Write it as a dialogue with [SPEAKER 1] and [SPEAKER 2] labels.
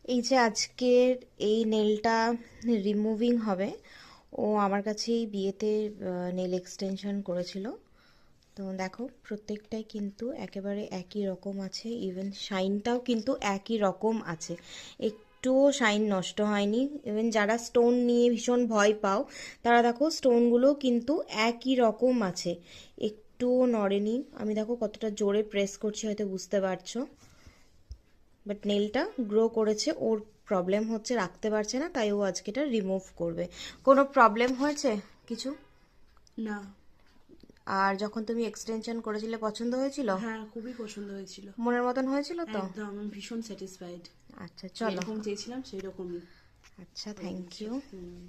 [SPEAKER 1] এই যে আজকের এই নেলটা রিমুভিং হবে, ও আমার কাছেই বিয়েতে নেল এক্সটেনশন করেছিল। তো দেখো প্রত্যেকটাই কিন্তু একেবারে একই রকম আছে, ইভেন শাইনটাও কিন্তু একই রকম আছে, একটুও শাইন নষ্ট হয়নি। ইভেন যারা স্টোন নিয়ে ভীষণ ভয় পাও তারা দেখো স্টোনগুলো কিন্তু একই রকম আছে, একটুও নড়েনি। আমি দেখো কতটা জোরে প্রেস করছি, হয়তো বুঝতে পারছো। বাট নেলটা গ্রো করেছে, ওর প্রবলেম হচ্ছে, রাখতে পারছে না, তাই ও আজকে এটা রিমুভ করবে। কোনো প্রবলেম হয়েছে কিছু?
[SPEAKER 2] না।
[SPEAKER 1] আর যখন তুমি এক্সটেনশন করেছিলে পছন্দ হয়েছিল?
[SPEAKER 2] হ্যাঁ, খুবই পছন্দ হয়েছিল।
[SPEAKER 1] মনের মতন হয়েছিল তো?
[SPEAKER 2] একদম, আমি ভীষণ স্যাটিসফাইড।
[SPEAKER 1] আচ্ছা চলো।
[SPEAKER 2] যেরকম চেয়েছিলাম সেই রকমই
[SPEAKER 1] আচ্ছা,
[SPEAKER 2] হয়ে
[SPEAKER 1] থ্যাংক
[SPEAKER 2] গেছে।
[SPEAKER 1] ইউ।
[SPEAKER 2] হুম।